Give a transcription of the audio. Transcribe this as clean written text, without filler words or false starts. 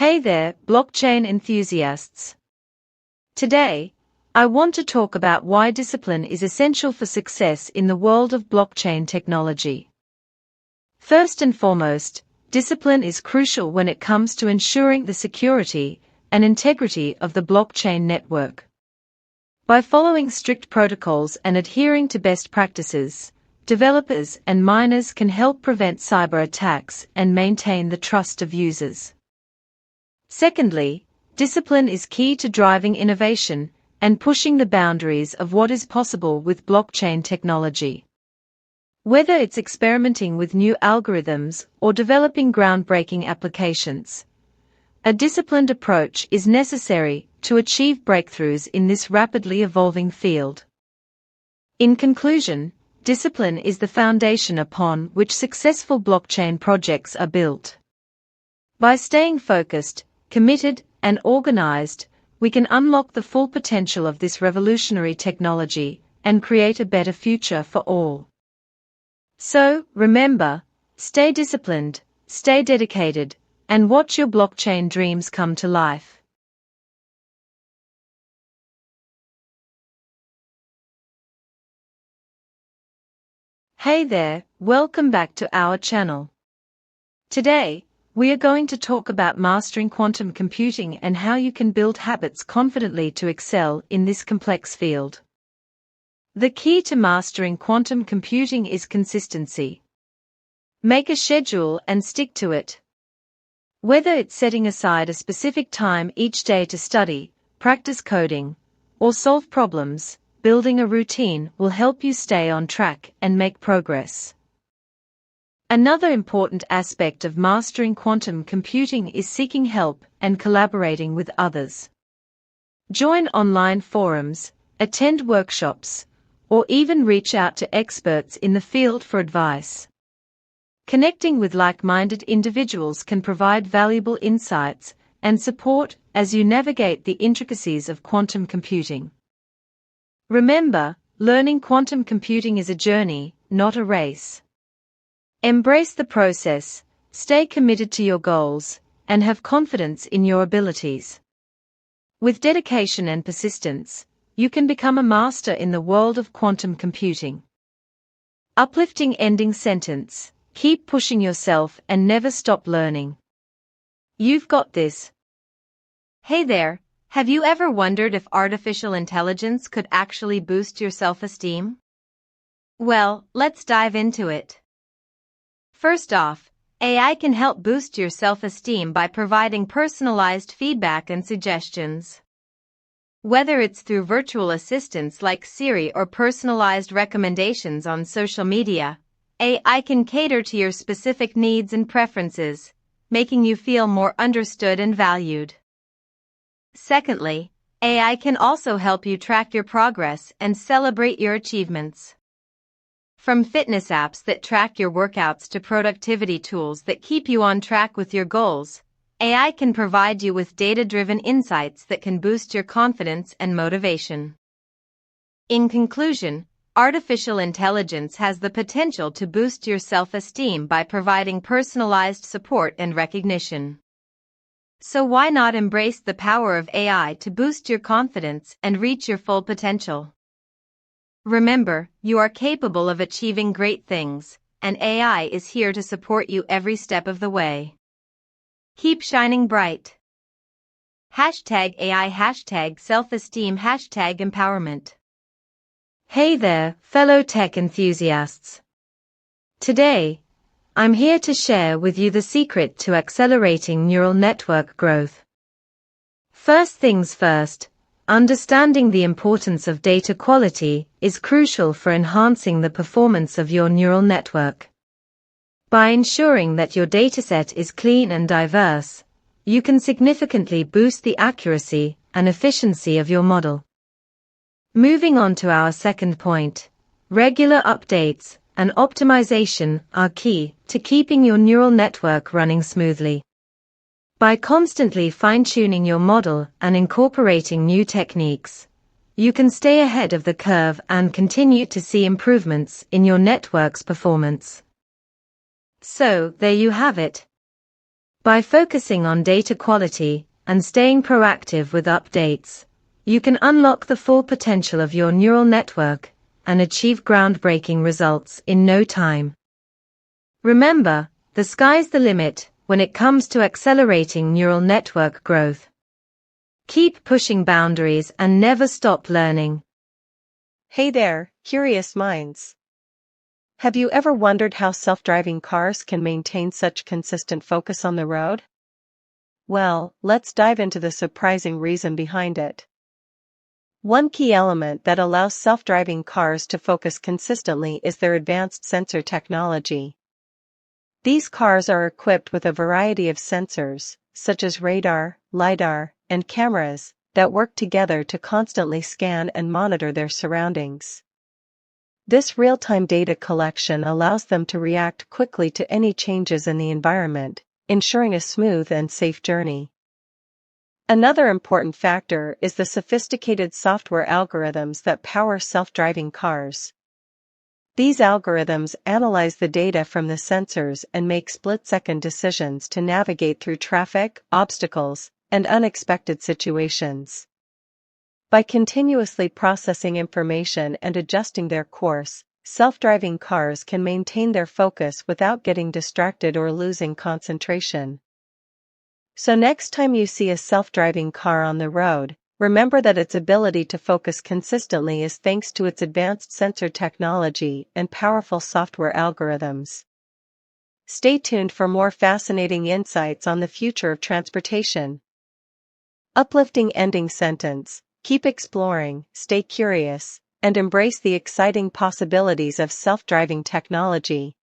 Hey there, blockchain enthusiasts. Today, I want to talk about why discipline is essential for success in the world of blockchain technology. First and foremost, discipline is crucial when it comes to ensuring the security and integrity of the blockchain network. By following strict protocols and adhering to best practices, developers and miners can help prevent cyber attacks and maintain the trust of users. Secondly, discipline is key to driving innovation and pushing the boundaries of what is possible with blockchain technology. Whether it's experimenting with new algorithms or developing groundbreaking applications, a disciplined approach is necessary to achieve breakthroughs in this rapidly evolving field. In conclusion, discipline is the foundation upon which successful blockchain projects are built. By staying focused, committed, and organized, we can unlock the full potential of this revolutionary technology and create a better future for all. So, remember, stay disciplined, stay dedicated, and watch your blockchain dreams come to life. Hey there, welcome back to our channel. Today, we are going to talk about mastering quantum computing and how you can build habits confidently to excel in this complex field. The key to mastering quantum computing is consistency. Make a schedule and stick to it. Whether it's setting aside a specific time each day to study, practice coding, or solve problems, building a routine will help you stay on track and make progress. Another important aspect of mastering quantum computing is seeking help and collaborating with others. Join online forums, attend workshops, or even reach out to experts in the field for advice. Connecting with like-minded individuals can provide valuable insights and support as you navigate the intricacies of quantum computing. Remember, learning quantum computing is a journey, not a race. Embrace the process, stay committed to your goals, and have confidence in your abilities. With dedication and persistence, you can become a master in the world of quantum computing. Uplifting ending sentence: keep pushing yourself and never stop learning. You've got this. Hey there, have you ever wondered if artificial intelligence could actually boost your self-esteem? Well, let's dive into it. First off, AI can help boost your self-esteem by providing personalized feedback and suggestions. Whether it's through virtual assistants like Siri or personalized recommendations on social media, AI can cater to your specific needs and preferences, making you feel more understood and valued. Secondly, AI can also help you track your progress and celebrate your achievements. From fitness apps that track your workouts to productivity tools that keep you on track with your goals, AI can provide you with data-driven insights that can boost your confidence and motivation. In conclusion, artificial intelligence has the potential to boost your self-esteem by providing personalized support and recognition. So why not embrace the power of AI to boost your confidence and reach your full potential? Remember, you are capable of achieving great things, and AI is here to support you every step of the way. Keep shining bright. #AI, #self-esteem, #empowerment. Hey there, fellow tech enthusiasts. Today, I'm here to share with you the secret to accelerating neural network growth. First things first, understanding the importance of data quality is crucial for enhancing the performance of your neural network. By ensuring that your dataset is clean and diverse, you can significantly boost the accuracy and efficiency of your model. Moving on to our second point, regular updates and optimization are key to keeping your neural network running smoothly. By constantly fine-tuning your model and incorporating new techniques, you can stay ahead of the curve and continue to see improvements in your network's performance. So, there you have it. By focusing on data quality and staying proactive with updates, you can unlock the full potential of your neural network and achieve groundbreaking results in no time. Remember, the sky's the limit when it comes to accelerating neural network growth. Keep pushing boundaries and never stop learning. Hey there, curious minds. Have you ever wondered how self-driving cars can maintain such consistent focus on the road? Well, let's dive into the surprising reason behind it. One key element that allows self-driving cars to focus consistently is their advanced sensor technology. These cars are equipped with a variety of sensors, such as radar, LiDAR, and cameras, that work together to constantly scan and monitor their surroundings. This real-time data collection allows them to react quickly to any changes in the environment, ensuring a smooth and safe journey. Another important factor is the sophisticated software algorithms that power self-driving cars. These algorithms analyze the data from the sensors and make split-second decisions to navigate through traffic, obstacles, and unexpected situations. By continuously processing information and adjusting their course, self-driving cars can maintain their focus without getting distracted or losing concentration. So next time you see a self-driving car on the road, remember that its ability to focus consistently is thanks to its advanced sensor technology and powerful software algorithms. Stay tuned for more fascinating insights on the future of transportation. Uplifting ending sentence: keep exploring, stay curious, and embrace the exciting possibilities of self-driving technology.